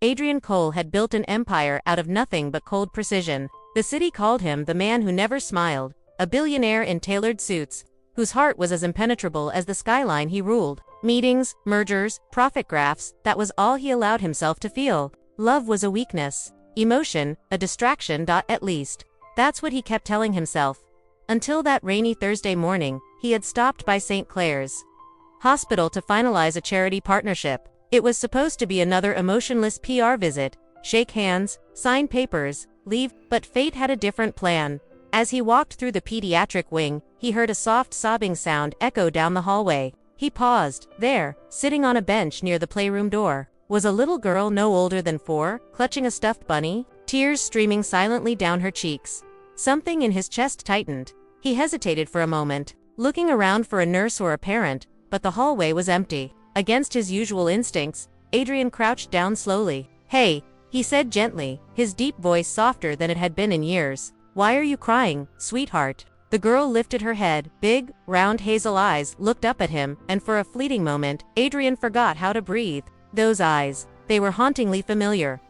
Adrian Cole had built an empire out of nothing but cold precision. The city called him the man who never smiled, a billionaire in tailored suits, whose heart was as impenetrable as the skyline he ruled. Meetings, mergers, profit graphs, that was all he allowed himself to feel. Love was a weakness. Emotion, a distraction. At least, that's what he kept telling himself. Until that rainy Thursday morning, he had stopped by St. Clair's Hospital to finalize a charity partnership. It was supposed to be another emotionless PR visit, shake hands, sign papers, leave, but fate had a different plan. As he walked through the pediatric wing, he heard a soft sobbing sound echo down the hallway. He paused. There, sitting on a bench near the playroom door, was a little girl no older than 4, clutching a stuffed bunny, tears streaming silently down her cheeks. Something in his chest tightened. He hesitated for a moment, looking around for a nurse or a parent, but the hallway was empty. Against his usual instincts, Adrian crouched down slowly. "Hey," he said gently, his deep voice softer than it had been in years. "Why are you crying, sweetheart?" The girl lifted her head, big, round hazel eyes looked up at him, and for a fleeting moment, Adrian forgot how to breathe. Those eyes, they were hauntingly familiar.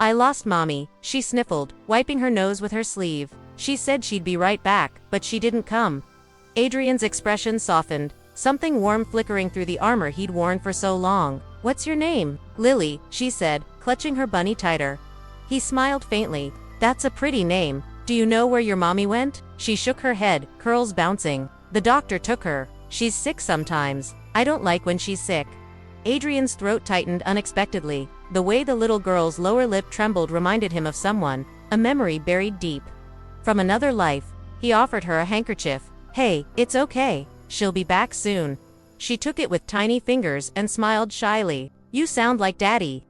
"I lost Mommy," she sniffled, wiping her nose with her sleeve. "She said she'd be right back, but she didn't come." Adrian's expression softened, something warm flickering through the armor he'd worn for so long. "What's your name?" "Lily," she said, clutching her bunny tighter. He smiled faintly. "That's a pretty name. Do you know where your mommy went?" She shook her head, curls bouncing. "The doctor took her. She's sick sometimes. I don't like when she's sick." Adrian's throat tightened unexpectedly. The way the little girl's lower lip trembled reminded him of someone, a memory buried deep from another life. He offered her a handkerchief. "Hey, it's okay. She'll be back soon." She took it with tiny fingers and smiled shyly. "You sound like Daddy."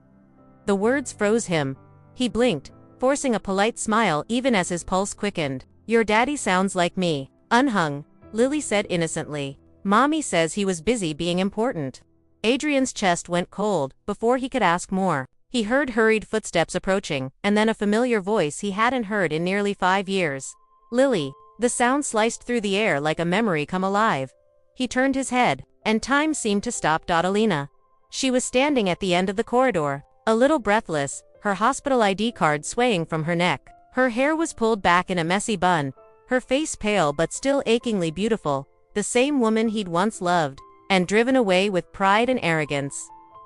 The words froze him. He blinked, forcing a polite smile even as his pulse quickened. "Your daddy sounds like me." "Unhung," Lily said innocently. "Mommy says he was busy being important." Adrian's chest went cold before he could ask more. He heard hurried footsteps approaching, and then a familiar voice he hadn't heard in nearly 5 years. "Lily." The sound sliced through the air like a memory come alive. He turned his head, and time seemed to stop. Alina. She was standing at the end of the corridor, a little breathless, her hospital ID card swaying from her neck. Her hair was pulled back in a messy bun, her face pale but still achingly beautiful, the same woman he'd once loved, and driven away with pride and arrogance.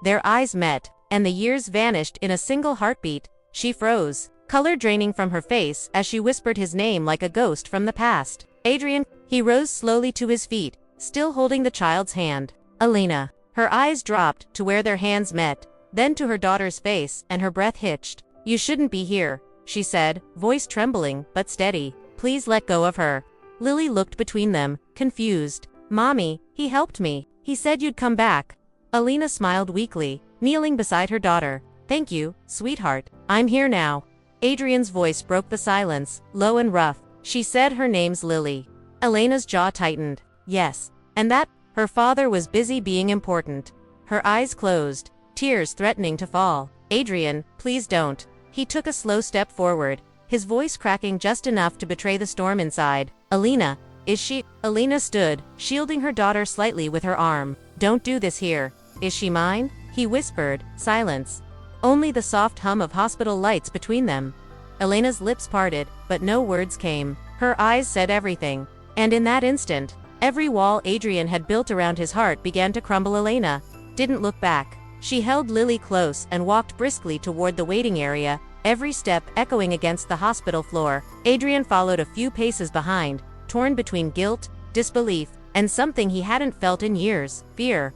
Their eyes met, and the years vanished in a single heartbeat. She froze, color draining from her face as she whispered his name like a ghost from the past. "Adrian." He rose slowly to his feet, still holding the child's hand. "Alina." Her eyes dropped to where their hands met, then to her daughter's face, and her breath hitched. "You shouldn't be here," she said, voice trembling but steady. "Please let go of her." Lily looked between them, confused. "Mommy, he helped me. He said you'd come back." Alina smiled weakly, kneeling beside her daughter. "Thank you, sweetheart. I'm here now." Adrian's voice broke the silence, low and rough. "She said her name's Lily." Elena's jaw tightened. "Yes. And that, her father was busy being important." Her eyes closed, tears threatening to fall. "Adrian, please don't." He took a slow step forward, his voice cracking just enough to betray the storm inside. "Alina, is she?" Alina stood, shielding her daughter slightly with her arm. "Don't do this here." "Is she mine?" he whispered. Silence. Only the soft hum of hospital lights between them. Elena's lips parted, but no words came. Her eyes said everything. And in that instant, every wall Adrian had built around his heart began to crumble. Elena didn't look back. She held Lily close and walked briskly toward the waiting area, every step echoing against the hospital floor. Adrian followed a few paces behind, torn between guilt, disbelief, and something he hadn't felt in years, fear.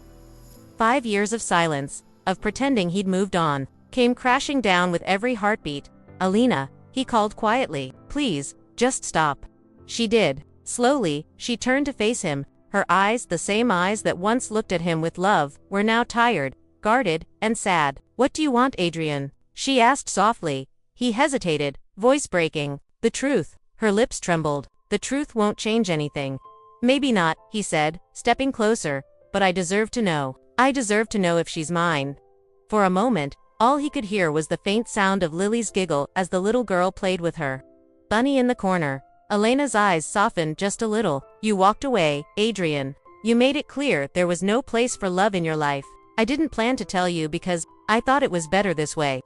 5 years of silence, of pretending he'd moved on, came crashing down with every heartbeat. "Alina," he called quietly, "please, just stop." She did. Slowly, she turned to face him. Her eyes, the same eyes that once looked at him with love, were now tired, guarded, and sad. "What do you want, Adrian?" she asked softly. He hesitated, voice breaking. "The truth." Her lips trembled. "The truth won't change anything." "Maybe not," he said, stepping closer, "but I deserve to know. I deserve to know if she's mine." For a moment, all he could hear was the faint sound of Lily's giggle as the little girl played with her bunny in the corner. Elena's eyes softened just a little. "You walked away, Adrian. You made it clear there was no place for love in your life. I didn't plan to tell you because I thought it was better this way."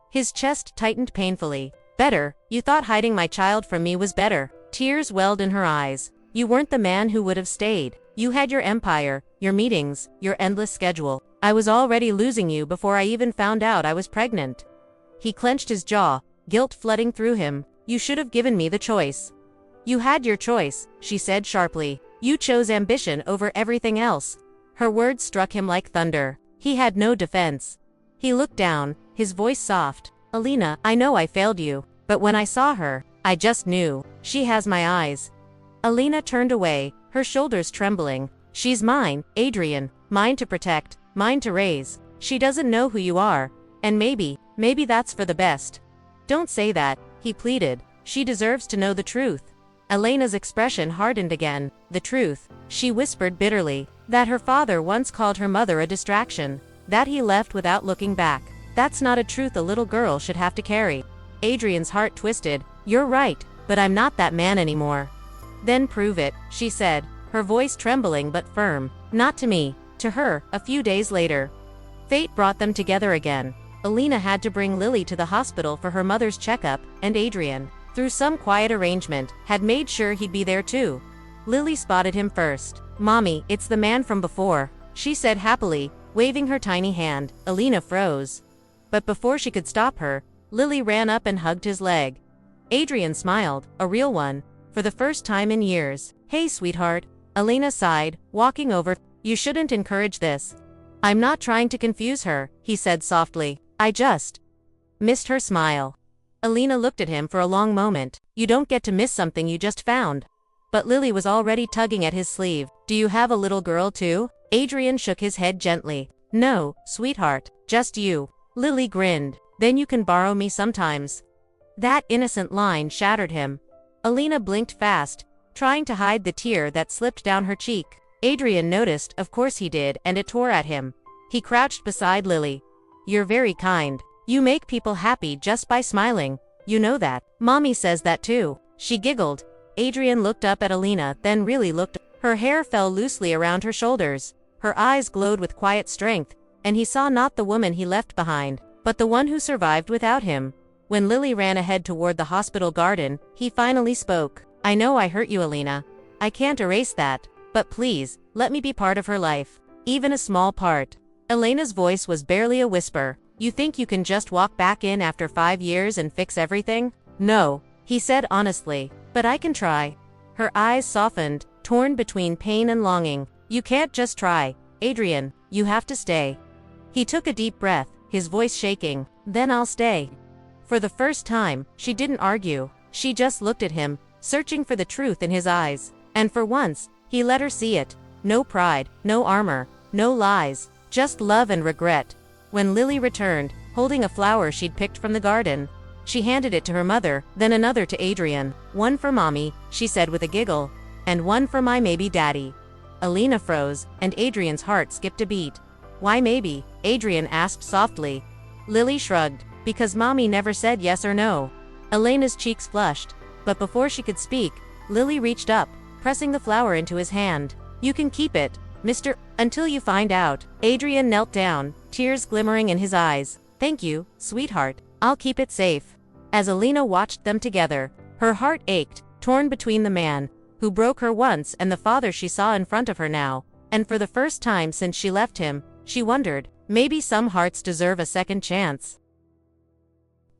His chest tightened painfully. Better, you thought hiding my child from me was better. Tears welled in her eyes. You weren't the man who would have stayed. You had your empire, your meetings, your endless schedule. I was already losing you before I even found out I was pregnant. He clenched his jaw, guilt flooding through him. You should have given me the choice. You had your choice, she said sharply. You chose ambition over everything else. Her words struck him like thunder. He had no defense. He looked down, his voice soft. Alina, I know I failed you, but when I saw her, I just knew. She has my eyes. Alina turned away, her shoulders trembling. She's mine, Adrian, mine to protect, mine to raise. She doesn't know who you are, and maybe that's for the best. Don't say that, he pleaded. She deserves to know the truth. Elena's expression hardened again. The truth, she whispered bitterly, that her father once called her mother a distraction, that he left without looking back. That's not a truth a little girl should have to carry. Adrian's heart twisted. You're right, but I'm not that man anymore. Then prove it, she said, her voice trembling but firm. Not to me, to her. A few days later, fate brought them together again. Alina had to bring Lily to the hospital for her mother's checkup, and Adrian, through some quiet arrangement, had made sure he'd be there too. Lily spotted him first. Mommy, it's the man from before, she said happily, waving her tiny hand. Alina froze. But before she could stop her, Lily ran up and hugged his leg. Adrian smiled, a real one, for the first time in years. Hey sweetheart, Alina sighed, walking over. You shouldn't encourage this. I'm not trying to confuse her, he said softly. I just missed her smile. Alina looked at him for a long moment. You don't get to miss something you just found. But Lily was already tugging at his sleeve. Do you have a little girl too? Adrian shook his head gently. No, sweetheart, just you. Lily grinned. Then you can borrow me sometimes. That innocent line shattered him. Alina blinked fast, trying to hide the tear that slipped down her cheek. Adrian noticed, of course he did, and it tore at him. He crouched beside Lily. You're very kind. You make people happy just by smiling. You know that. Mommy says that too. She giggled. Adrian looked up at Alina, then really looked. Her hair fell loosely around her shoulders. Her eyes glowed with quiet strength, and he saw not the woman he left behind, but the one who survived without him. When Lily ran ahead toward the hospital garden, he finally spoke. I know I hurt you, Alina. I can't erase that, but please, let me be part of her life. Even a small part. Elena's voice was barely a whisper. You think you can just walk back in after 5 years and fix everything? No, he said honestly, but I can try. Her eyes softened, torn between pain and longing. You can't just try, Adrian, you have to stay. He took a deep breath, his voice shaking. Then I'll stay. For the first time, she didn't argue. She just looked at him, searching for the truth in his eyes. And for once, he let her see it. No pride, no armor, no lies, just love and regret. When Lily returned, holding a flower she'd picked from the garden, she handed it to her mother, then another to Adrian. One for Mommy, she said with a giggle, and one for my maybe daddy. Alina froze, and Adrian's heart skipped a beat. Why maybe? Adrian asked softly. Lily shrugged. Because Mommy never said yes or no. Elena's cheeks flushed, but before she could speak, Lily reached up, pressing the flower into his hand. You can keep it, Mr. Until you find out. Adrian knelt down, tears glimmering in his eyes. Thank you, sweetheart. I'll keep it safe. As Alina watched them together, her heart ached, torn between the man who broke her once and the father she saw in front of her now. And for the first time since she left him, she wondered, maybe some hearts deserve a second chance.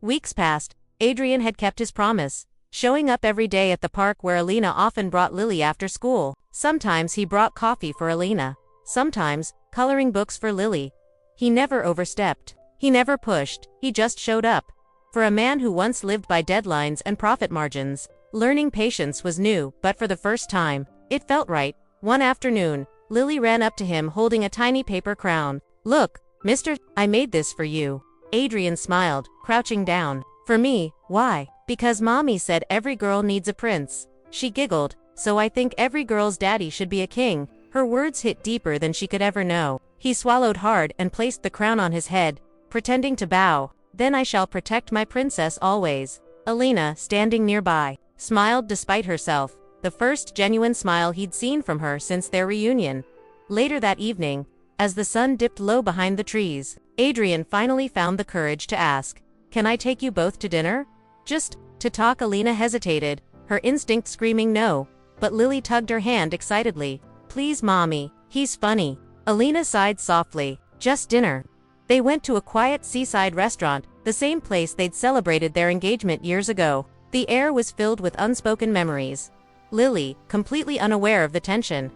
Weeks passed. Adrian had kept his promise, showing up every day at the park where Alina often brought Lily after school. Sometimes he brought coffee for Alina, sometimes coloring books for Lily. He never overstepped. He never pushed, he just showed up. For a man who once lived by deadlines and profit margins, learning patience was new, but for the first time, it felt right. One afternoon, Lily ran up to him holding a tiny paper crown. Look, Mr. I made this for you. Adrian smiled, crouching down. For me, why? Because Mommy said every girl needs a prince. She giggled. So I think every girl's daddy should be a king. Her words hit deeper than she could ever know. He swallowed hard and placed the crown on his head, pretending to bow. Then I shall protect my princess always. Alina, standing nearby, smiled despite herself, the first genuine smile he'd seen from her since their reunion. Later that evening, as the sun dipped low behind the trees, Adrian finally found the courage to ask, Can I take you both to dinner? Just to talk. Alina hesitated, her instinct screaming no, but Lily tugged her hand excitedly. Please, mommy, he's funny. Alina sighed softly. Just dinner. They went to a quiet seaside restaurant, the same place they'd celebrated their engagement years ago. The air was filled with unspoken memories. Lily, completely unaware of the tension,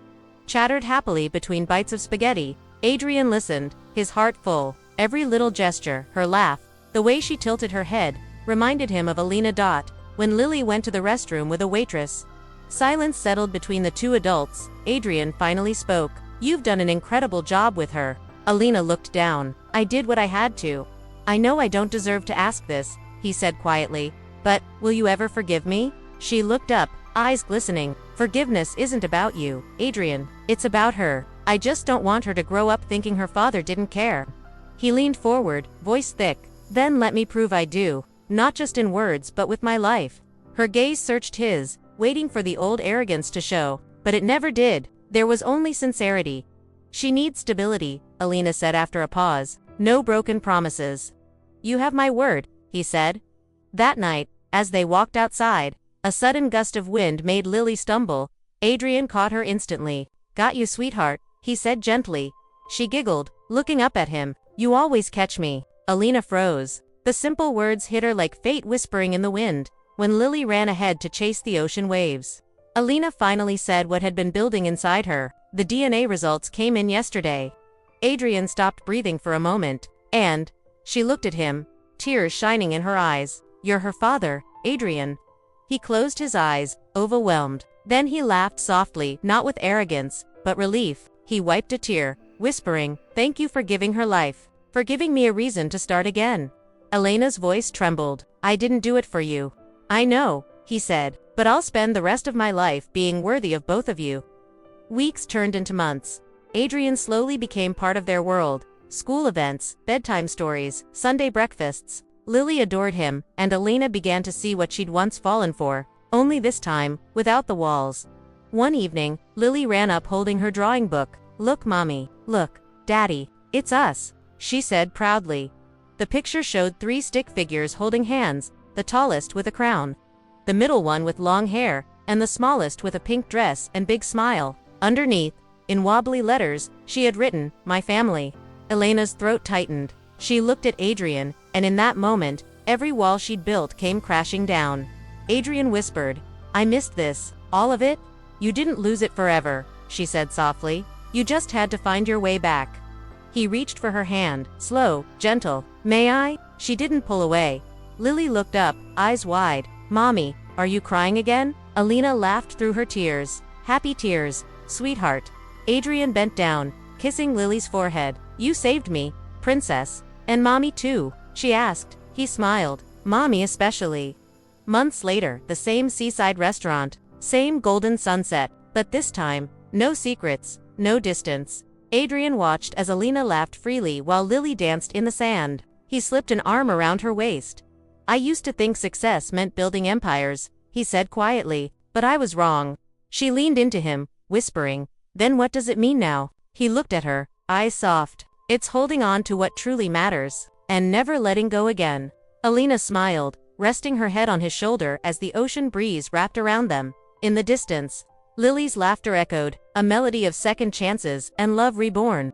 chattered happily between bites of spaghetti. Adrian listened, his heart full. Every little gesture, her laugh, the way she tilted her head, reminded him of Alina. When Lily went to the restroom with a waitress, silence settled between the two adults. Adrian finally spoke. You've done an incredible job with her. Alina looked down. I did what I had to. I know I don't deserve to ask this, he said quietly, but will you ever forgive me? She looked up, eyes glistening. Forgiveness isn't about you, Adrian. It's about her. I just don't want her to grow up thinking her father didn't care. He leaned forward, voice thick. Then let me prove I do. Not just in words but with my life. Her gaze searched his, waiting for the old arrogance to show, but it never did. There was only sincerity. She needs stability, Alina said after a pause. No broken promises. You have my word, he said. That night, as they walked outside, a sudden gust of wind made Lily stumble. Adrian caught her instantly. Got you, sweetheart, he said gently. She giggled, looking up at him. You always catch me. Alina froze. The simple words hit her like fate whispering in the wind, when Lily ran ahead to chase the ocean waves. Alina finally said what had been building inside her. The DNA results came in yesterday. Adrian stopped breathing for a moment, and she looked at him, tears shining in her eyes. You're her father, Adrian. He closed his eyes, overwhelmed. Then he laughed softly, not with arrogance, but relief. He wiped a tear, whispering, thank you for giving her life, for giving me a reason to start again. Elena's voice trembled. I didn't do it for you. I know, he said, but I'll spend the rest of my life being worthy of both of you. Weeks turned into months. Adrian slowly became part of their world. School events, bedtime stories, Sunday breakfasts. Lily adored him, and Alina began to see what she'd once fallen for, only this time, without the walls. One evening, Lily ran up holding her drawing book. Look, mommy. Look, daddy. It's us, she said proudly. The picture showed 3 stick figures holding hands, the tallest with a crown, the middle one with long hair, and the smallest with a pink dress and big smile. Underneath, in wobbly letters, she had written, my family. Elena's throat tightened. She looked at Adrian, and in that moment, every wall she'd built came crashing down. Adrian whispered, I missed this, all of it? You didn't lose it forever, she said softly. You just had to find your way back. He reached for her hand, slow, gentle. May I? She didn't pull away. Lily looked up, eyes wide. Mommy, are you crying again? Alina laughed through her tears. Happy tears, sweetheart. Adrian bent down, kissing Lily's forehead. You saved me, princess. And mommy too, she asked. He smiled. Mommy especially. Months later, the same seaside restaurant, same golden sunset, but this time, no secrets, no distance. Adrian watched as Alina laughed freely while Lily danced in the sand. He slipped an arm around her waist. I used to think success meant building empires, he said quietly, but I was wrong. She leaned into him, whispering, then what does it mean now? He looked at her, eyes soft. It's holding on to what truly matters, and never letting go again. Alina smiled, resting her head on his shoulder as the ocean breeze wrapped around them. In the distance, Lily's laughter echoed, a melody of second chances and love reborn.